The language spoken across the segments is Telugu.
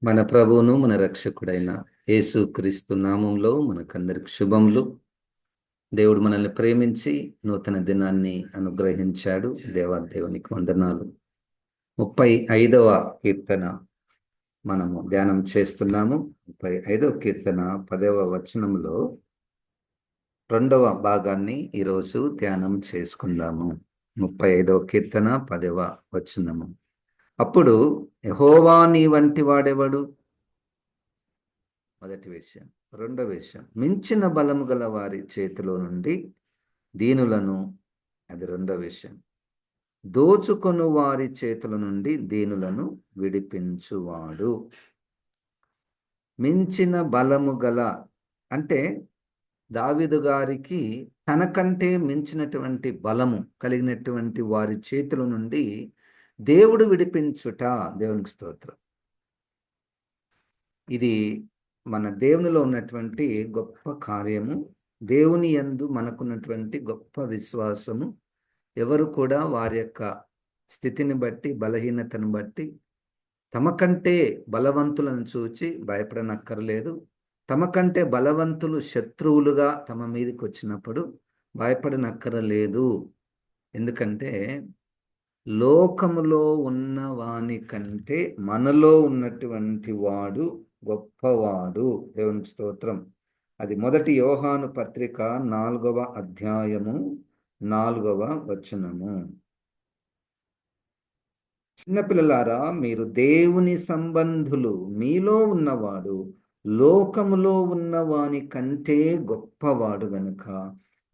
మన ప్రభువును మన రక్షకుడైన యేసు క్రీస్తు నామంలో మనకందరికి శుభములు. దేవుడు మనల్ని ప్రేమించి నూతన దినాన్ని అనుగ్రహించాడు. దేవాదేవునికి వందనాలు. 35వ కీర్తన మనము ధ్యానం చేస్తున్నాము. 35వ కీర్తన 10వ వచనంలో 2వ భాగాన్ని ఈరోజు ధ్యానం చేసుకుందాము. 35వ కీర్తన 10వ వచనము. అప్పుడు యెహోవా నీ వంటి వాడెవడు? మొదటి విషయం. రెండవ విషయం, మించిన బలము గల వారి చేతిలో నుండి దీనులను, అది రెండవ విషయం, దోచుకొను వారి చేతుల నుండి దీనులను విడిపించువాడు. మించిన బలము గల అంటే దావీదు గారికి తనకంటే మించినటువంటి బలము కలిగినటువంటి వారి చేతుల నుండి దేవుడు విడిపించుట. దేవునికి స్తోత్రం. ఇది మన దేవునిలో ఉన్నటువంటి గొప్ప కార్యము. దేవుని యందు మనకున్నటువంటి గొప్ప విశ్వాసము. ఎవరు కూడా వారి యొక్క స్థితిని బట్టి, బలహీనతను బట్టి తమ కంటే బలవంతులను చూచి భయపడనక్కర్లేదు. తమ కంటే బలవంతులు శత్రువులుగా తమ మీదకి వచ్చినప్పుడు భయపడనక్కరలేదు. ఎందుకంటే లోకములో ఉన్న వాని కంటే మనలో ఉన్నటువంటి వాడు గొప్పవాడు. దేవునికి స్తోత్రం. అది మొదటి యోహాను పత్రిక 4వ అధ్యాయము 4వ వచనము. చిన్నపిల్లలారా, మీరు దేవుని సంబంధులు. మీలో ఉన్నవాడు లోకములో ఉన్న వాని కంటే గొప్పవాడు గనుక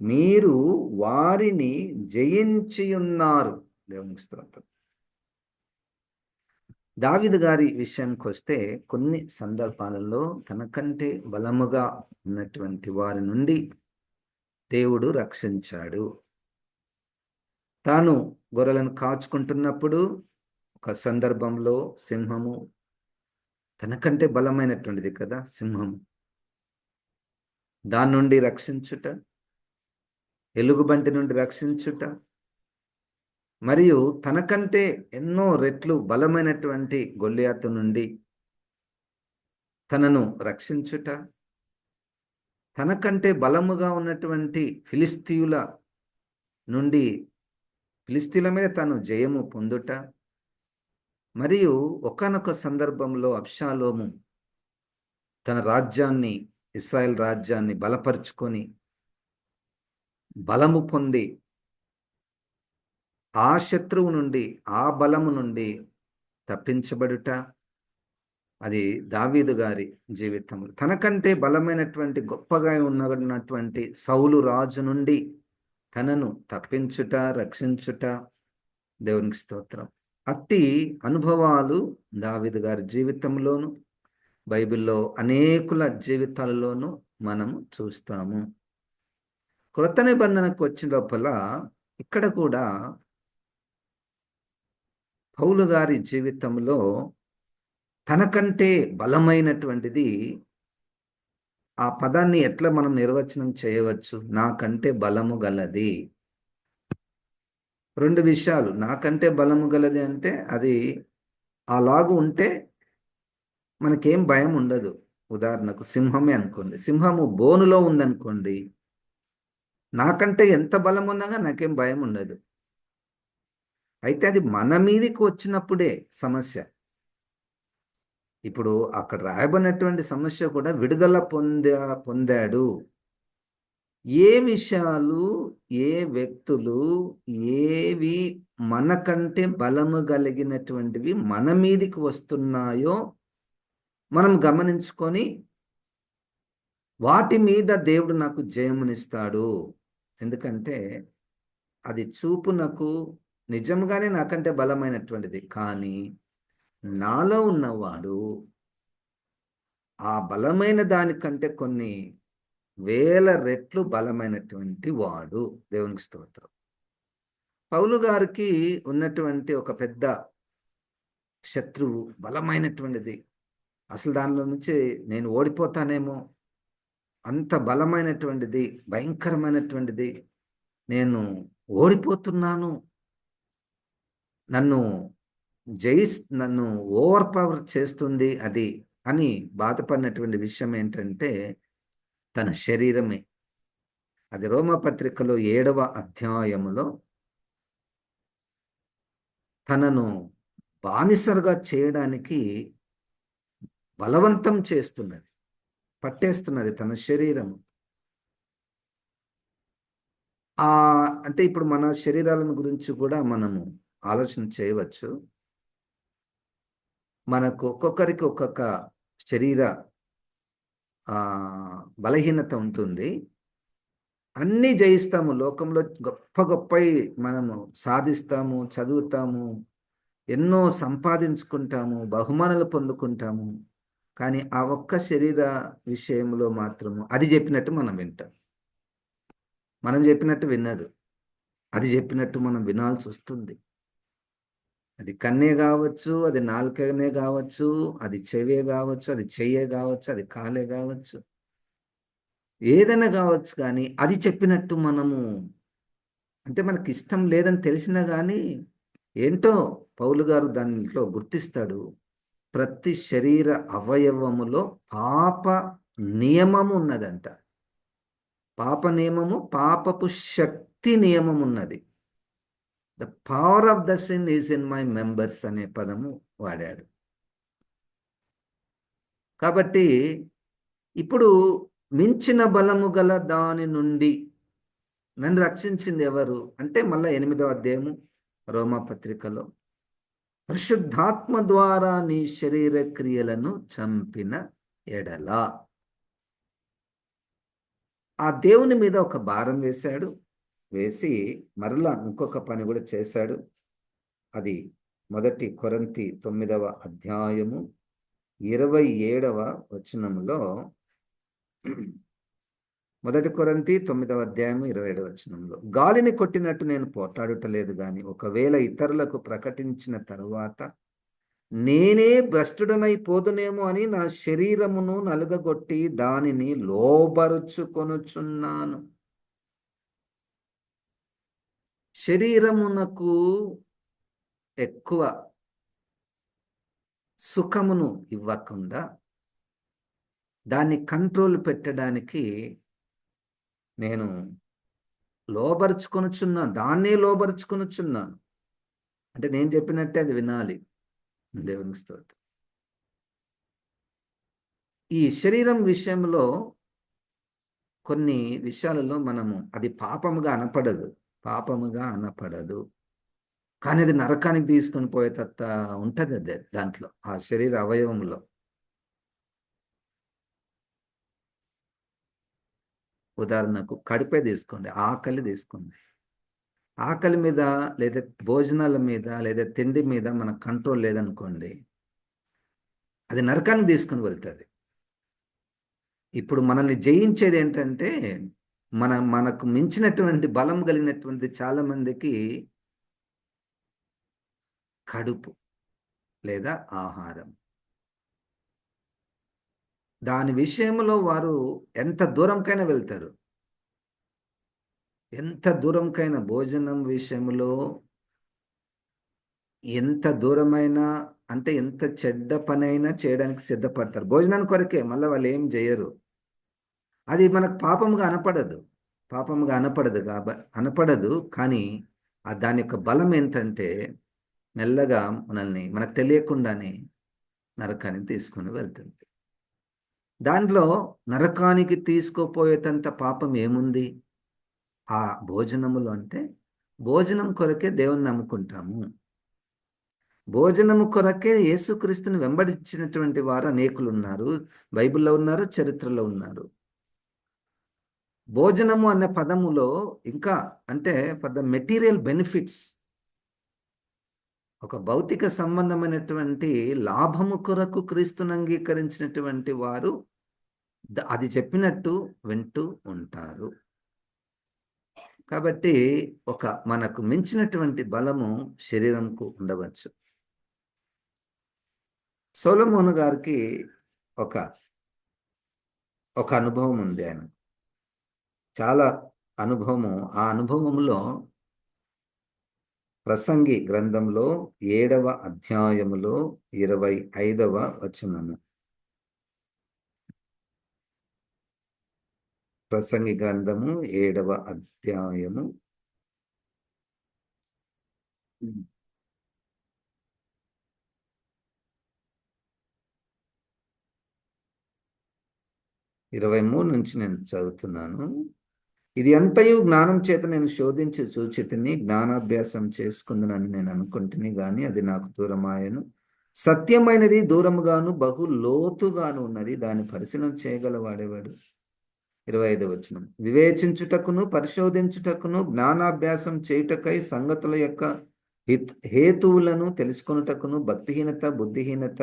మీరు వారిని జయించి ఉన్నారు. దేవునికి స్తోత్రం. దావీదు గారి విషయానికి వస్తే కొన్ని సందర్భాలలో తనకంటే బలముగా ఉన్నటువంటి వారి నుండి దేవుడు రక్షించాడు. తాను గొర్రెలను కాచుకుంటున్నప్పుడు ఒక సందర్భంలో సింహము, తనకంటే బలమైనటువంటిది కదా సింహము, దాని నుండి రక్షించుట, ఎలుగుబంటి నుండి రక్షించుట, మరియు తనకంటే ఎన్నో రెట్లు బలమైనటువంటి గొల్లియాతు నుండి తనను రక్షించుట, తనకంటే బలముగా ఉన్నటువంటి ఫిలిస్తీయుల నుండి ఫిలిస్తీయుల మీద తాను జయము పొందుట, మరియు ఒకానొక సందర్భంలో అబ్షాలోము తన రాజ్యాన్ని, ఇశ్రాయేల్ రాజ్యాన్ని బలపరుచుకొని బలము పొంది ఆ శత్రువు నుండి, ఆ బలము నుండి తప్పించబడుట, అది దావీదు గారి జీవితంలో. తనకంటే బలమైనటువంటి గొప్పగా ఉన్నటువంటి సౌలు రాజు నుండి తనను తప్పించుట, రక్షించుట. దేవునికి స్తోత్రం. అట్టి అనుభవాలు దావీదు గారి జీవితంలోను, బైబిల్లో అనేకుల జీవితాలలోనూ మనం చూస్తాము. క్రొత్త నిబంధనకు వచ్చిన లోపల ఇక్కడ కూడా పౌలు గారి జీవితంలో తనకంటే బలమైనటువంటిది, ఆ పదాన్ని ఎట్లా మనం నిర్వచనం చేయవచ్చు? నాకంటే బలము గలది. రెండు విషయాలు. నాకంటే బలము గలది అంటే అది అలాగూ ఉంటే మనకేం భయం ఉండదు. ఉదాహరణకు సింహమే అనుకోండి, సింహము బోనులో ఉందనుకోండి, నాకంటే ఎంత బలం ఉన్నా నాకేం భయం ఉండదు. అయితే అది మన మీదకి వచ్చినప్పుడే సమస్య. ఇప్పుడు అక్కడ రాయబడినటువంటి సమస్య కూడా విడుదల పొందాడు. ఏ విషయాలు, ఏ వ్యక్తులు, ఏవి మనకంటే బలము కలిగినటువంటివి మన మీదికి వస్తున్నాయో మనం గమనించుకొని వాటి మీద దేవుడు నాకు జయమునిస్తాడు. ఎందుకంటే అది చూపునకు నిజంగానే నాకంటే బలమైనటువంటిది, కానీ నాలో ఉన్నవాడు ఆ బలమైన దానికంటే కొన్ని వేల రెట్లు బలమైనటువంటి వాడు. దేవునికి స్తోత్రం. పౌలు గారికి ఉన్నటువంటి ఒక పెద్ద శత్రువు బలమైనటువంటిది. అసలు దానిలో నుంచి నేను ఓడిపోతానేమో, అంత బలమైనటువంటిది, భయంకరమైనటువంటిది, నేను ఓడిపోతున్నాను, నన్ను నన్ను ఓవర్ పవర్ చేస్తుంది అది అని బాధపడినటువంటి విషయం ఏంటంటే తన శరీరమే. అది రోమపత్రికలో 7వ అధ్యాయములో తనను బానిసరుగా చేయడానికి బలవంతం చేస్తున్నది, పట్టేస్తున్నది తన శరీరము. ఆ అంటే ఇప్పుడు మన శరీరాలను గురించి కూడా మనము ఆలోచన చేయవచ్చు. మనకు ఒక్కొక్కరికి ఒక్కొక్క శరీర బలహీనత ఉంటుంది. అన్నీ జయిస్తాము లోకంలో, గొప్ప గొప్పవి మనము సాధిస్తాము, చదువుతాము, ఎన్నో సంపాదించుకుంటాము, బహుమానాలు పొందుకుంటాము. కానీ ఆ ఒక్క శరీర విషయంలో మాత్రము అది చెప్పినట్టు మనం వింటాం. మనం చెప్పినట్టు వినదు, అది చెప్పినట్టు మనం వినాల్సి వస్తుంది. అది కన్నే కావచ్చు, అది నాలుకనే కావచ్చు, అది చెవే కావచ్చు, అది చెయ్యే కావచ్చు, అది కాలే కావచ్చు, ఏదైనా కావచ్చు. కానీ అది చెప్పినట్టు మనము, అంటే మనకి ఇష్టం లేదని తెలిసినా కానీ ఏంటో పౌలు గారు దానిలో గుర్తిస్తాడు. ప్రతి శరీర అవయవములో పాప నియమము ఉన్నదంట. పాప నియమము, పాపపు శక్తి నియమం ఉన్నది. The power of the sin is in my members అనే పదము వాడాడు. కాబట్టి ఇప్పుడు మించిన బలము గల దాని నుండి నన్ను రక్షించింది ఎవరు అంటే మళ్ళా 8వ అధ్యాయము రోమాపత్రికలో, పరిశుద్ధాత్మ ద్వారా నీ శరీర క్రియలను చంపిన ఎడల. ఆ దేవుని మీద ఒక భారం వేశాడు, వేసి మరలా ఇంకొక పని కూడా చేశాడు. అది 1 కొరింథీ 9వ అధ్యాయము 27వ వచనంలో, 1 కొరింథీ 9వ అధ్యాయము 27వ వచనంలో, గాలిని కొట్టినట్టు నేను పోట్లాడుటలేదు గాని ఒకవేళ ఇతరులకు ప్రకటించిన తరువాత నేనే భ్రష్టుడనైపోదునేమో అని నా శరీరమును నలుగగొట్టి దానిని లోబరుచుకొనుచున్నాను. శరీరమునకు ఎక్కువ సుఖమును ఇవ్వకుండా దాన్ని కంట్రోల్ పెట్టడానికి నేను లోబరుచుకొనుచున్నాను, దాన్నే లోబరుచుకొనుచున్నాను. అంటే నేను చెప్పినట్టే అది వినాలి. దేవునికి స్తోత్రం. ఈ శరీరం విషయంలో కొన్ని విషయాలలో మనము అది పాపముగా అనపడదు, పాపముగా అనపడదు. కానీ అది నరకానికి తీసుకొని పోయేటంత ఉంటుంది అదే దాంట్లో, ఆ శరీర అవయవంలో. ఉదాహరణకు కడుపే తీసుకోండి, ఆకలి తీసుకోండి. ఆకలి మీద లేదా భోజనాల మీద లేదా తిండి మీద మన కంట్రోల్ లేదనుకోండి, అది నరకానికి తీసుకుని వెళ్తుంది. ఇప్పుడు మనల్ని జయించేది ఏంటంటే మనకు మించినటువంటి బలం కలిగినటువంటి చాలా మందికి కడుపు లేదా ఆహారం. దాని విషయంలో వారు ఎంత దూరంకైనా వెళ్తారు. ఎంత దూరంకైనా భోజనం విషయంలో ఎంత దూరమైనా, అంటే ఎంత చెడ్డ పనైనా చేయడానికి సిద్ధపడతారు భోజనానికి కొరకే. మళ్ళీ వాళ్ళు ఏం చేయరు. అది మనకు పాపముగా అనపడదు, పాపముగా అనపడదు. కానీ దాని యొక్క బలం ఏంటంటే మెల్లగా మనల్ని మనకు తెలియకుండానే నరకానికి తీసుకుని వెళ్తుంది. దాంట్లో నరకానికి తీసుకుపోయేటంత పాపం ఏముంది ఆ భోజనములో అంటే? భోజనం కొరకే దేవుని నమ్ముకుంటాము, భోజనము కొరకే యేసుక్రీస్తుని వెంబడించినటువంటి వారు అనేకులు ఉన్నారు, బైబిల్లో ఉన్నారు, చరిత్రలో ఉన్నారు. భోజనము అనే పదములో ఇంకా అంటే ఫర్ ద మెటీరియల్ బెనిఫిట్స్, ఒక భౌతిక సంబంధమైనటువంటి లాభము కొరకు క్రీస్తును అంగీకరించినటువంటి వారు అది చెప్పినట్టు వింటూ ఉంటారు. కాబట్టి మనకు మించినటువంటి బలము శరీరంకు ఉండవచ్చు. సొలొమోను గారికి ఒక అనుభవం ఉంది. ఆయన చాలా అనుభవము. ఆ అనుభవములో ప్రసంగి గ్రంథంలో 7వ అధ్యాయములో 25వ వచనము. ప్రసంగి గ్రంథము 7వ అధ్యాయము 23 నుంచి నేను చదువుతున్నాను. ఇది అంతయు జ్ఞానం చేత నేను శోధించి చూచితిని, జ్ఞానాభ్యాసం చేసుకుందునని నేను అనుకుంటుని గాని అది నాకు దూరమాయను. సత్యమైనది దూరముగాను బహు లోతుగాను ఉన్నది, దాన్ని పరిశీలన చేయగల వాడేవాడు. 25వ వచనం. వివేచించుటకును పరిశోధించుటకును జ్ఞానాభ్యాసం చేయుటకై సంగతుల యొక్క హేతువులను తెలుసుకొనుటకును భక్తిహీనత బుద్ధిహీనత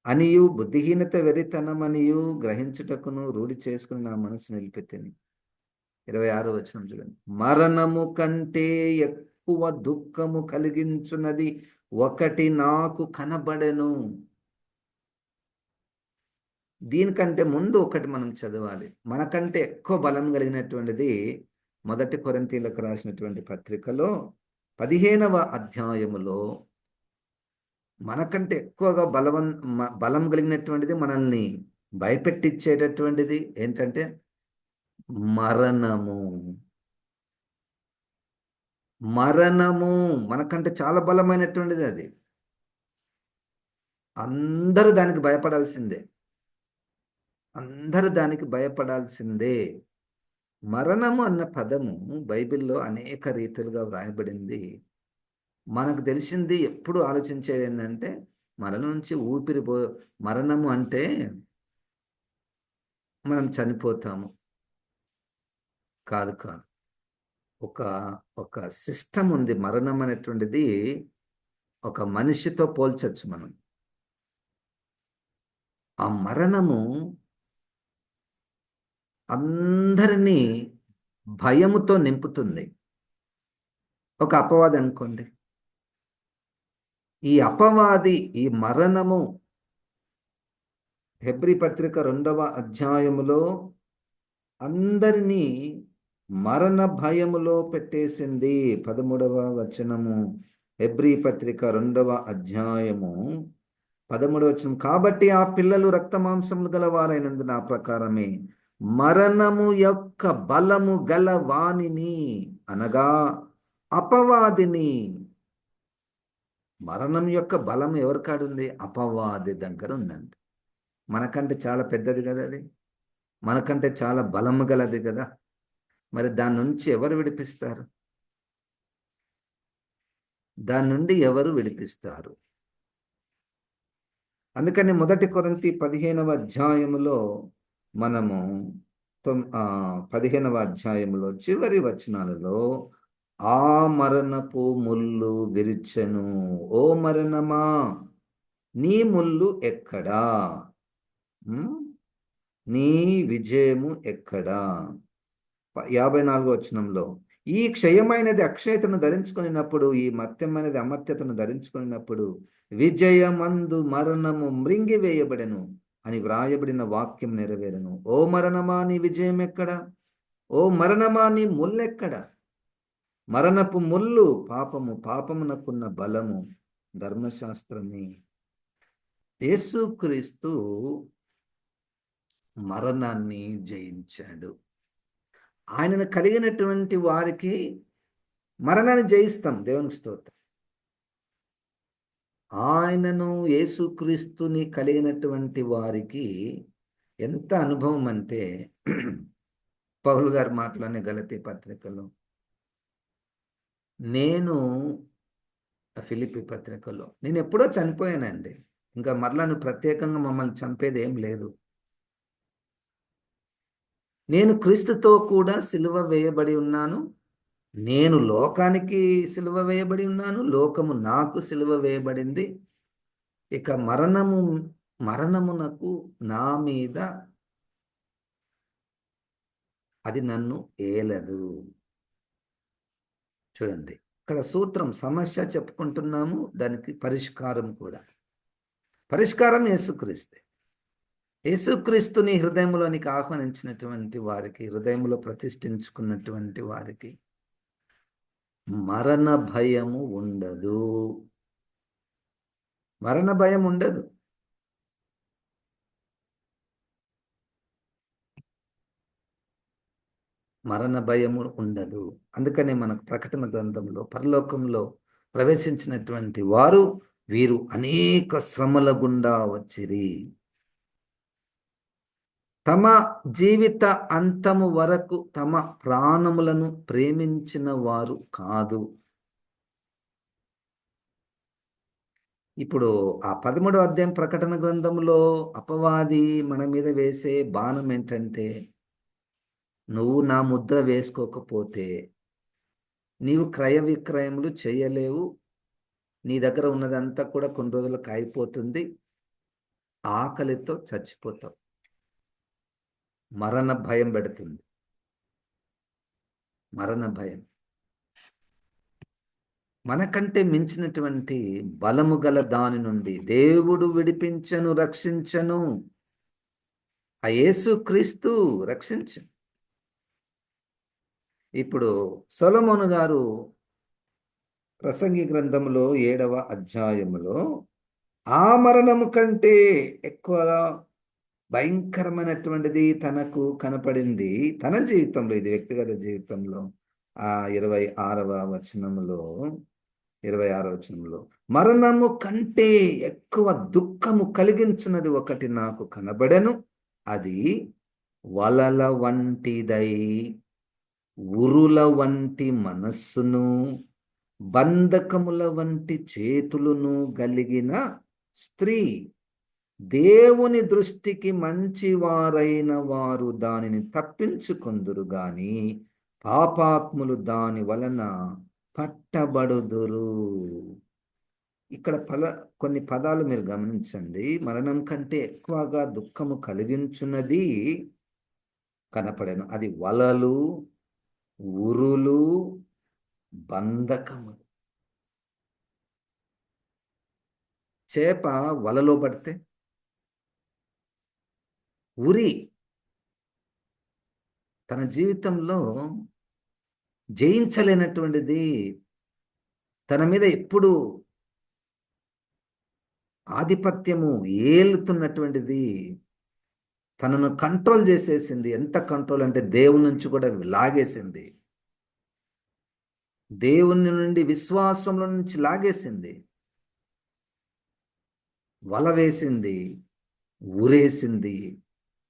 అనియు బుద్ధిహీనత వెరితనమనియు గ్రహించుటకును రూఢి చేసుకుని నా మనసు నిలిపెత్తిని. 26వ వచనం చూడండి. మరణము కంటే ఎక్కువ దుఃఖము కలిగించున్నది ఒకటి నాకు కనబడెను. దీనికంటే ముందు ఒకటి మనం చదవాలి. మనకంటే ఎక్కువ బలం కలిగినటువంటిది 1 కొరింథీయులకు రాసినటువంటి పత్రికలో 15వ అధ్యాయములో మనకంటే ఎక్కువగా బలం కలిగినటువంటిది, మనల్ని భయపెట్టించేటటువంటిది ఏంటంటే మరణము. మరణము మనకంటే చాలా బలమైనటువంటిది. అది అందరూ దానికి భయపడాల్సిందే. అందరూ దానికి భయపడాల్సిందే. మరణము అన్న పదము బైబిల్లో అనేక రీతిలుగా వ్రాయబడింది. మనకు తెలిసింది ఎప్పుడు ఆలోచించేది ఏంటంటే మన నుంచి మరణము అంటే మనం చనిపోతాము. కాదు కాదు. ఒక సిస్టమ్ ఉంది. మరణం అనేటువంటిది ఒక మనిషితో పోల్చొచ్చు మనం. ఆ మరణము అందరినీ భయముతో నింపుతుంది. ఒక అపవాది అనుకోండి. ఈ అపవాది, ఈ మరణము హెబ్రీ పత్రిక 2వ అధ్యాయములో అందరినీ మరణ భయములో పెట్టేసింది. 13వ వచనము, హెబ్రీ పత్రిక 2వ అధ్యాయము 13వ వచనం. కాబట్టి ఆ పిల్లలు రక్త మాంసములు గల వారైనందు నా ప్రకారమే మరణము యొక్క బలము గల వానిని, అనగా అపవాదిని. మరణం యొక్క బలం ఎవరి కాడుంది? అపవాది దగ్గర ఉందండి. మనకంటే చాలా పెద్దది కదా అది. మనకంటే చాలా బలము గలది కదా. మరి దాని నుంచి ఎవరు విడిపిస్తారు? దాని నుండి ఎవరు విడిపిస్తారు? అందుకని 1 కొరింథీ 15వ అధ్యాయములో మనము 15వ అధ్యాయములో చివరి వచనాలలో ఆ మరణపు ముళ్ళు విరిచెను. ఓ మరణమా, నీ ముళ్ళు ఎక్కడా? నీ విజయము ఎక్కడా? 54వ వచనంలో ఈ క్షయమైనది అక్షయతను ధరించుకున్నప్పుడు, ఈ మర్త్యమైనది అమర్త్యతను ధరించుకున్నప్పుడు విజయమందు మరణము మృంగివేయబడెను అని వ్రాయబడిన వాక్యం నెరవేరును. ఓ మరణమా, నీ విజయం ఎక్కడ? ఓ మరణమా, నీ ముల్లెక్కడ? మరణపు ముళ్ళు పాపము, పాపమునకున్న బలము ధర్మశాస్త్రమే. యేసుక్రీస్తు మరణాన్ని జయించాడు. ఆయనను కలిగినటువంటి వారికి మరణాన్ని జయిస్తాం. దేవునికి స్తోత్రం. ఆయనను, యేసుక్రీస్తుని కలిగినటువంటి వారికి ఎంత అనుభవం అంటే పౌలు గారు మాటలోనే గలతీ పత్రికలో, నేను ఫిలిప్పీ పత్రికలో, నేను ఎప్పుడో చనిపోయానండి, ఇంకా మరలా నువ్వు ప్రత్యేకంగా మమ్మల్ని చంపేది ఏం లేదు. నేను క్రీస్తుతో కూడా సిలువ వేయబడి ఉన్నాను. నేను లోకానికి సిలువ వేయబడి ఉన్నాను, లోకము నాకు సిలువ వేయబడింది. ఇక మరణమునకు నా మీద అది నన్ను ఏలదు. చూడండి, ఇక్కడ సూత్రం, సమస్య చెప్పుకుంటున్నాము, దానికి పరిష్కారం కూడా. పరిష్కారం యేసుక్రీస్తే. యేసుక్రీస్తుని హృదయంలోనికి ఆహ్వానించినటువంటి వారికి, హృదయంలో ప్రతిష్ఠించుకున్నటువంటి వారికి మరణ భయము ఉండదు. మరణ భయం ఉండదు. మరణ భయము ఉండదు. అందుకనే మనకు ప్రకటన గ్రంథంలో పరలోకంలో ప్రవేశించినటువంటి వారు వీరు అనేక శ్రమల గుండా వచ్చిరి. తమ జీవిత అంతము వరకు తమ ప్రాణములను ప్రేమించిన వారు కాదు. ఇప్పుడు ఆ 13వ అధ్యాయం ప్రకటన గ్రంథంలో అపవాది మన మీద వేసే బాణం ఏంటంటే, నువ్వు నా ముద్ర వేసుకోకపోతే నీవు క్రయ విక్రయములు చేయలేవు, నీ దగ్గర ఉన్నదంతా కూడా కొన్ని రోజులకు అయిపోతుంది, ఆకలితో చచ్చిపోతావు. మరణ భయం పెడుతుంది. మరణ భయం. మనకంటే మించినటువంటి బలము గల దాని నుండి దేవుడు విడిపించను, రక్షించను. ఆ యేసు క్రీస్తు రక్షించు. ఇప్పుడు సొలొమోను గారు ప్రసంగి గ్రంథంలో 7వ అధ్యాయములో ఆ మరణము కంటే ఎక్కువగా భయంకరమైనటువంటిది తనకు కనపడింది తన జీవితంలో, ఇది వ్యక్తిగత జీవితంలో. ఆ 26వ వచనంలో మరణము కంటే ఎక్కువ దుఃఖము కలిగించున్నది ఒకటి నాకు కనబడెను, అది వలల వంటిదై ఉరుల వంటి మనస్సును బంధకముల వంటి చేతులను కలిగిన స్త్రీ. దేవుని దృష్టికి మంచివారైన వారు దానిని తప్పించుకొందురు గాని పాపాత్ములు దాని వలన పట్టబడుదురు. ఇక్కడ కొన్ని పదాలు మీరు గమనించండి. మరణం కంటే ఎక్కువగా దుఃఖము కలిగించున్నది కనపడెను, అది వలలు, ఉరులు, బంధకము. చేప వలలో పడితే, ఉరి తన జీవితంలో జయించలేనటువంటిది, తన మీద ఎప్పుడు ఆధిపత్యము ఏలుతున్నటువంటిది, తనను కంట్రోల్ చేసేసింది. ఎంత కంట్రోల్ అంటే దేవుని నుంచి కూడా లాగేసింది, దేవుని నుండి విశ్వాసంలో నుంచి లాగేసింది, వల వేసింది, ఊరేసింది,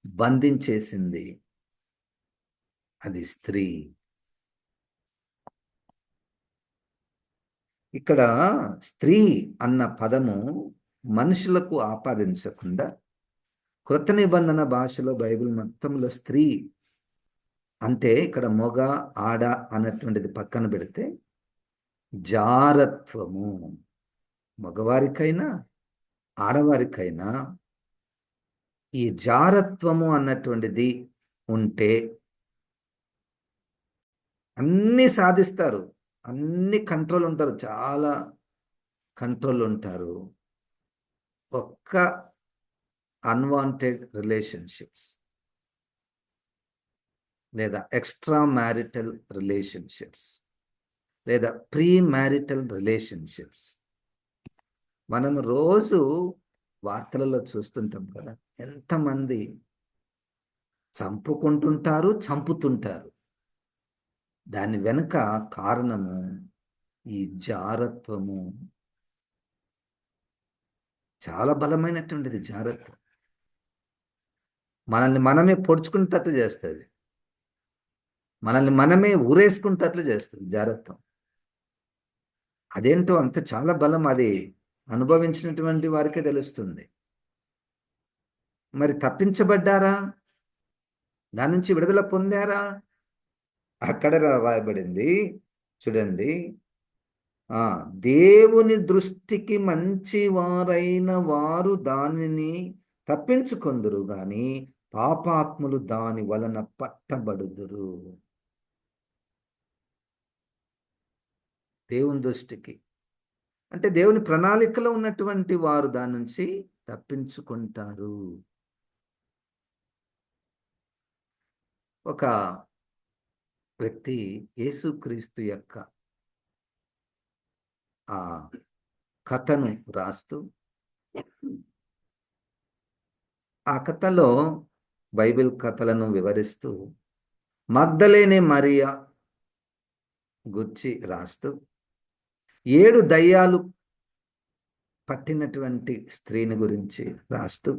బంధించేసింది. అది స్త్రీ. ఇక్కడ స్త్రీ అన్న పదము మనుషులకు ఆపాదించకుండా క్రొత్త నిబంధన భాషలో బైబిల్ మొత్తంలో స్త్రీ అంటే ఇక్కడ మొగ, ఆడ అన్నటువంటిది పక్కన పెడితే జారత్వము, మగవారికైనా ఆడవారికైనా ఈ జారత్వము అన్నటువంటిది ఉంటే అన్నీ సాధిస్తారు, అన్ని కంట్రోల్ ఉంటారు, చాలా కంట్రోల్ ఉంటారు. ఒక్క అన్వాంటెడ్ రిలేషన్షిప్స్ లేదా ఎక్స్ట్రా మ్యారిటల్ రిలేషన్షిప్స్ లేదా ప్రీ మ్యారిటల్ రిలేషన్షిప్స్ మనం రోజు వార్తలలో చూస్తుంటాం కదా, ఎంతమంది చంపుకుంటుంటారు, చంపుతుంటారు. దాని వెనుక కారణము ఈ జారత్వము. చాలా బలమైనటువంటిది జారత్వం. మనల్ని మనమే పొడుచుకునేటట్లు చేస్తుంది, మనల్ని మనమే ఊరేసుకుంటట్లు చేస్తుంది జారత్వం. అదేంటో అంత చాలా బలం, అది అనుభవించినటువంటి వారికే తెలుస్తుంది. మరి తప్పించబడ్డారా? దాని నుంచి విడుదల పొందారా? అక్కడ రాయబడింది చూడండి, దేవుని దృష్టికి మంచి వారైన వారు దానిని తప్పించుకొందురు గాని పాపాత్ములు దాని వలన పట్టబడుదురు. దేవుని దృష్టికి అంటే దేవుని ప్రణాళికలో ఉన్నటువంటి వారు దాని నుంచి తప్పించుకుంటారు. ఒక వ్యక్తి యేసుక్రీస్తు యొక్క ఆ కథను రాస్తూ, ఆ కథలో బైబిల్ కథలను వివరిస్తూ మగ్దలేనే మరియా గుర్చి రాస్తూ 7 దయ్యాలు పట్టినటువంటి స్త్రీని గురించి రాస్తూ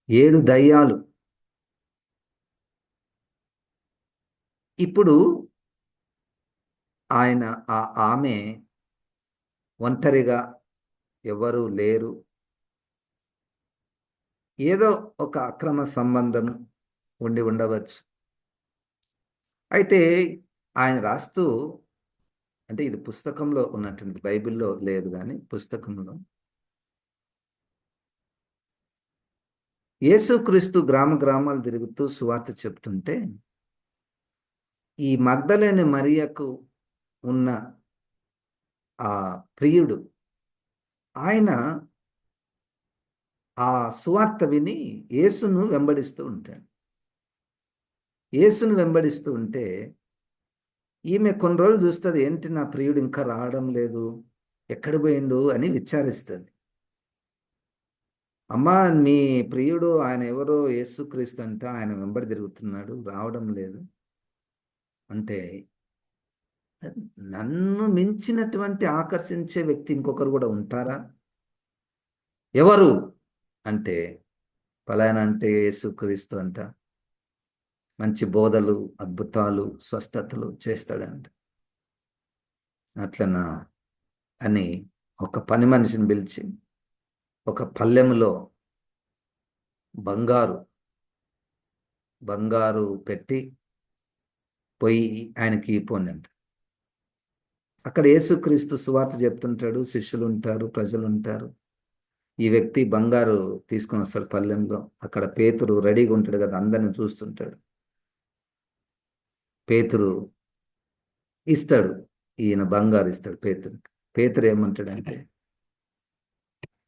7 దయ్యాలు. ఇప్పుడు ఆయన ఆమె ఒంటరిగా ఎవరు లేరు, ఏదో ఒక అక్రమ సంబంధం ఉండి ఉండవచ్చు. అయితే ఆయన రాస్తూ, అంటే ఇది పుస్తకంలో ఉన్నటువంటి, బైబిల్లో లేదు కానీ పుస్తకంలో, యేసుక్రీస్తు గ్రామ గ్రామాలు తిరుగుతూ సువార్త చెప్తుంటే ఈ మగ్దలేని మరియకు ఉన్న ఆ ప్రియుడు ఆయన ఆ సువార్త విని యేసును వెంబడిస్తూ ఉంటాడు. యేసును వెంబడిస్తూ ఉంటే ఈమె కొన్ని రోజులు చూస్తుంది, ఏంటి నా ప్రియుడు ఇంకా రావడం లేదు, ఎక్కడ పోయిండు అని విచారిస్తుంది. అమ్మా, మీ ప్రియుడు ఆయన ఎవరో యేసుక్రీస్తు అంట, ఆయన వెంబడి తిరుగుతున్నాడు, రావడం లేదు అంటే, నన్ను మించినటువంటి ఆకర్షించే వ్యక్తి ఇంకొకరు కూడా ఉంటారా? ఎవరు అంటే, పలానా అంటే యేసుక్రీస్తు అంట, మంచి బోధలు, అద్భుతాలు, స్వస్థతలు చేస్తాడంట. అట్లనా అని ఒక పని మనిషిని పిలిచి ఒక పల్లెములో బంగారు పెట్టి పోయి ఆయనకి ఇవ్వండి అంట. అక్కడ యేసుక్రీస్తు సువార్త చెప్తుంటాడు, శిష్యులు ఉంటారు, ప్రజలు ఉంటారు. ఈ వ్యక్తి బంగారు తీసుకొని వస్తాడు పల్లెంలో. అక్కడ పేతురు రెడీగా ఉంటాడు కదా, అందరిని చూస్తుంటాడు. పేతురు ఇస్తాడు, ఈయన బంగారు ఇస్తాడు పేతురుకి. పేతురు ఏమంటాడంటే,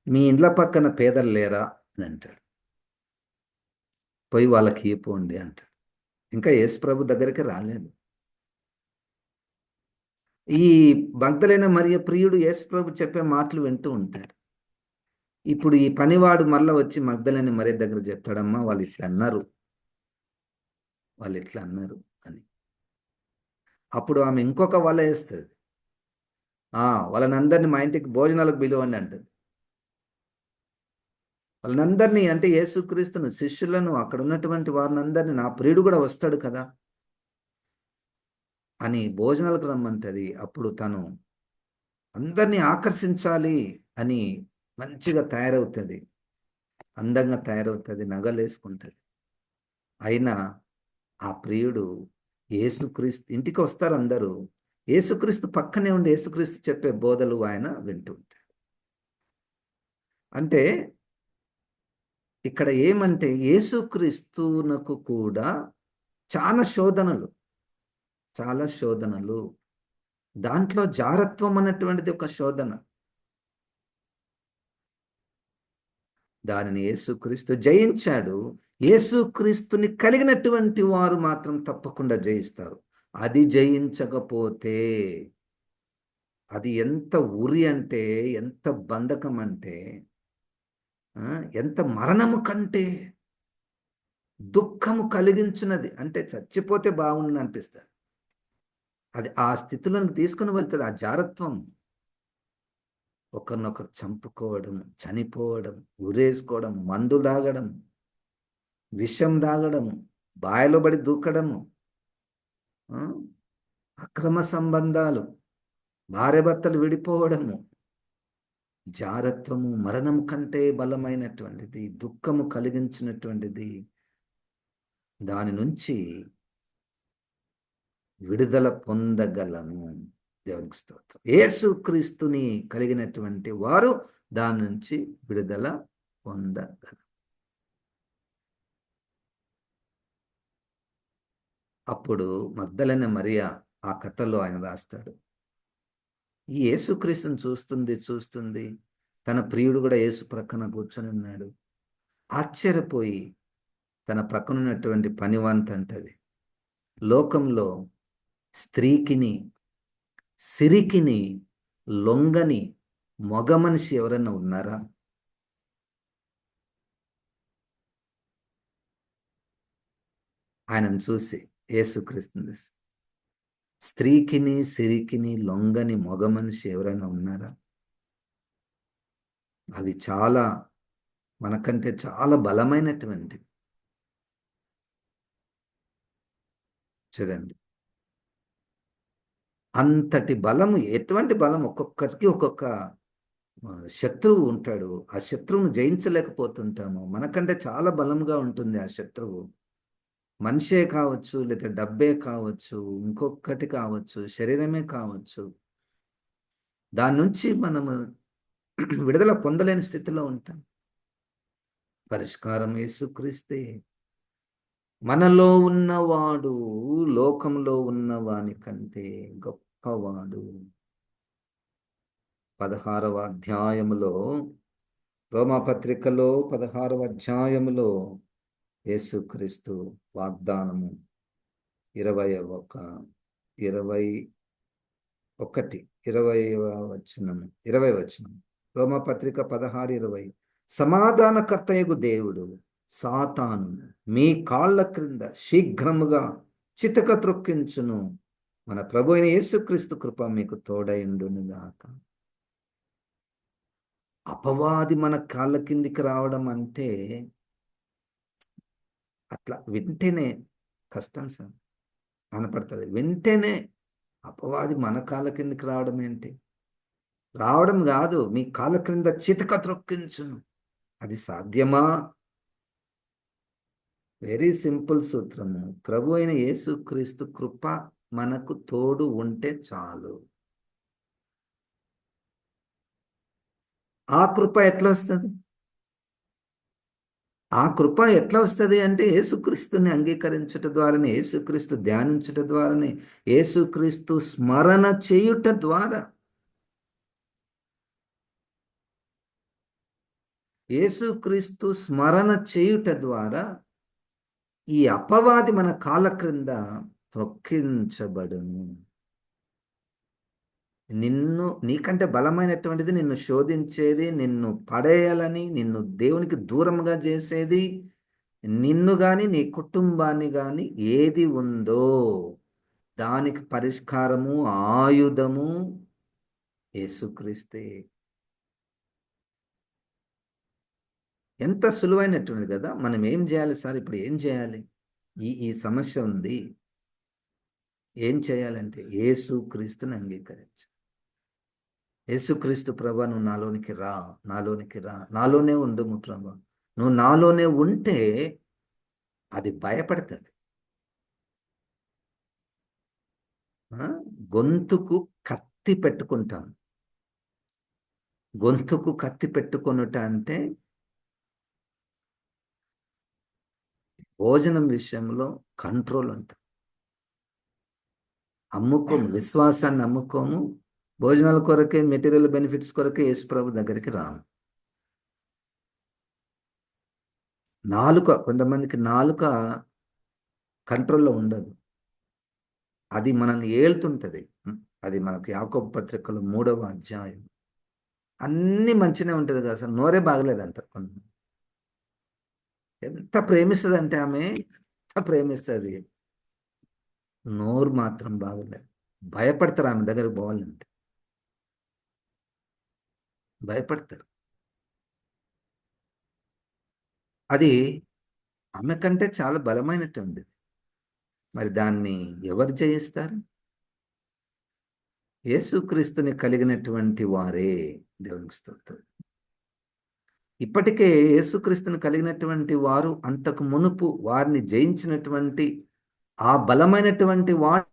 మీ ఇండ్ల పక్కన పేదలు లేరా అని అంటాడు. పోయి వాళ్ళకి ఇవ్వండి అంటాడు. ఇంకా యేసు ప్రభు దగ్గరికి రాలేదు. ఈ మగ్దలేన మరియ ప్రియుడు యేసు ప్రభు చెప్పే మాటలు వింటూ ఉంటాడు. ఇప్పుడు ఈ పనివాడు మళ్ళా వచ్చి మగ్దలేన మరియ దగ్గర చెప్తాడమ్మా, వాళ్ళు ఇట్లా అన్నారు అని. అప్పుడు ఆమె ఇంకొక వల వేస్తుంది. వాళ్ళనందరినీ మా ఇంటికి భోజనాలకు పిలువండి అంటది. వాళ్ళనందరినీ అంటే యేసుక్రీస్తును, శిష్యులను, అక్కడ ఉన్నటువంటి వారిని అందరినీ, నా ప్రియుడు కూడా వస్తాడు కదా అని భోజనాలకు రమ్మంటది. అప్పుడు తను అందరినీ ఆకర్షించాలి అని మంచిగా తయారవుతుంది, అందంగా తయారవుతుంది, నగలేసుకుంటుంది. అయినా ఆ ప్రియుడు యేసుక్రీస్తు ఇంటికి వస్తారు అందరూ. యేసుక్రీస్తు పక్కనే ఉండి యేసుక్రీస్తు చెప్పే బోధలు ఆయన వింటూ ఉంటాడు. అంటే ఇక్కడ ఏమంటే యేసుక్రీస్తునకు కూడా చాలా శోధనలు, దాంట్లో జారత్వం అన్నటువంటిది ఒక శోధన. దానిని యేసుక్రీస్తు జయించాడు. యేసుక్రీస్తుని కలిగినటువంటి వారు మాత్రం తప్పకుండా జయిస్తారు. అది జయించకపోతే అది ఎంత ఉరి అంటే, ఎంత బంధకం అంటే, ఎంత మరణము కంటే దుఃఖము కలిగించున్నది. అంటే చచ్చిపోతే బాగుండు అనిపిస్తుంది. అది ఆ స్థితిలోకి తీసుకుని వెళ్తుంది ఆ జారత్వం. ఒకరినొకరు చంపుకోవడం, చనిపోవడం, ఉరేసుకోవడం, మందు తాగడం, విషం తాగడము, బాయలో పడి దూకడము, అక్రమ సంబంధాలు, భార్యాభర్తలు విడిపోవడము, జారత్వము మరణం కంటే బలమైనటువంటిది, దుఃఖము కలిగించినటువంటిది. దాని నుంచి విడుదల పొందగలము. దేవునికి స్తోత్రం. యేసుక్రీస్తుని కలిగినటువంటి వారు దాని నుంచి విడుదల పొందగలరు. అప్పుడు మగ్దలేన మరియ ఆ కథలో ఆయన రాస్తాడు, ఈ యేసుక్రీస్తుని చూస్తుంది, తన ప్రియుడు కూడా యేసు ప్రక్కన కూర్చొని ఉన్నాడు. ఆశ్చర్యపోయి తన ప్రక్కన ఉన్నటువంటి పనివంత అంటది, లోకంలో స్త్రీకిని, సిరికిని లొంగని మగ మనిషి ఎవరైనా ఉన్నారా? ఆయనను చూసి, యేసుక్రీస్తుని చూసి. స్త్రీకిని సిరికిని లొంగని మగ మనిషి ఎవరైనా ఉన్నారా? అవి చాలా, మనకంటే చాలా బలమైనటువంటి. చూడండి, అంతటి బలము, ఎటువంటి బలం, ఒక్కొక్కరికి ఒక్కొక్క శత్రువు ఉంటాడు. ఆ శత్రువును జయించలేకపోతుంటాము. మనకంటే చాలా బలంగా ఉంటుంది ఆ శత్రువు. మనిషే కావచ్చు, లేదా డబ్బే కావచ్చు, ఇంకొకటి కావచ్చు, శరీరమే కావచ్చు. దాని నుంచి మనము విడుదల పొందలేని స్థితిలో ఉంటాం. పరిష్కారం యేసుక్రీస్తే. మనలో ఉన్నవాడు లోకంలో ఉన్నవాని కంటే గొప్పవాడు. 16వ అధ్యాయములో, రోమాపత్రికలో 16వ అధ్యాయములో యేసుక్రీస్తు వాగ్దానము 21 21 20వ వచనము, 20 వచనం. రోమపత్రిక 16:20. సమాధానకర్తయగు దేవుడు సాతాను మీ కాళ్ళ క్రింద శీఘ్రముగా చితక త్రొక్కించును. మన ప్రభు అయిన యేసుక్రీస్తు కృప మీకు తోడైండునుగాక. అపవాది మన కాళ్ళ కిందికి రావడం అంటే అట్లా వింటేనే కష్టం సార్, కనపడుతుంది. వెంటనే అపవాది మన కాళ్ళ కిందికి రావడం ఏంటి? రావడం కాదు, మీ కాళ్ళ క్రింద చితక త్రొక్కించును. అది సాధ్యమా? వెరీ సింపుల్ సూత్రము. ప్రభు అయిన యేసుక్రీస్తు కృప మనకు తోడు ఉంటే చాలు. ఆ కృప ఎట్లా వస్తుంది? ఆ కృప ఎట్లా వస్తుంది అంటే యేసుక్రీస్తుని అంగీకరించుట ద్వారానే, యేసుక్రీస్తు ధ్యానించుట ద్వారానే, యేసుక్రీస్తు స్మరణ చేయుట ద్వారా. యేసుక్రీస్తు స్మరణ చేయుట ద్వారా ఈ అపవాది మన కాళ్ళ క్రింద త్రొక్కించబడును. నీకంటే బలమైనటువంటిది, నిన్ను శోధించేది, నిన్ను పడేయాలని, నిన్ను దేవునికి దూరంగా చేసేది, నిన్ను గాని నీ కుటుంబాన్ని గాని ఏది ఉందో దానికి పరిష్కారము, ఆయుధము యేసుక్రీస్తే. ఎంత సులువైనటువంటిది కదా. మనం ఏం చేయాలి సార్? ఇప్పుడు ఏం చేయాలి? ఈ ఈ సమస్య ఉంది, ఏం చేయాలంటే యేసుక్రీస్తుని అంగీకరించు. యేసుక్రీస్తు ప్రభా, నువ్వు నాలోనికి రా, నాలోనికి రా, నాలోనే ఉండుము ప్రభా. నువ్వు నాలోనే ఉంటే అది భయపడుతుంది. గొంతుకు కత్తి పెట్టుకుంటాం. గొంతుకు కత్తి పెట్టుకొనుట అంటే భోజనం విషయంలో కంట్రోల్ ఉంటాం. అమ్ముకోము, విశ్వాసాన్ని అమ్ముకోము. భోజనాల కొరకే, మెటీరియల్ బెనిఫిట్స్ కొరకే యేసు ప్రభు దగ్గరికి రాము. నాలుక, కొంతమందికి నాలుక కంట్రోల్లో ఉండదు, అది మనల్ని ఏళ్తుంటది. అది మనకు యాకోబు పత్రికలో 3వ అధ్యాయం. అన్ని మంచినే ఉంటుంది కదా, అసలు నోరే బాగలేదంట. ఎంత ప్రేమిస్తుంది అంటే ఆమె, ఎంత ప్రేమిస్తుంది, నోరు మాత్రం బాగలేదు. భయపడతారు ఆమె దగ్గరికి పోవాలంటే, భయపడతారు. అది ఆమె కంటే చాలా బలమైనట్టుంది. మరి దాన్ని ఎవరు జయిస్తారు? యేసుక్రీస్తుని కలిగినటువంటి వారే. దేవునికి స్తోత్రం. ఇప్పటికే యేసుక్రీస్తుని కలిగినటువంటి వారు అంతకు మునుపు వారిని జయించినటువంటి ఆ బలమైనటువంటి వాడు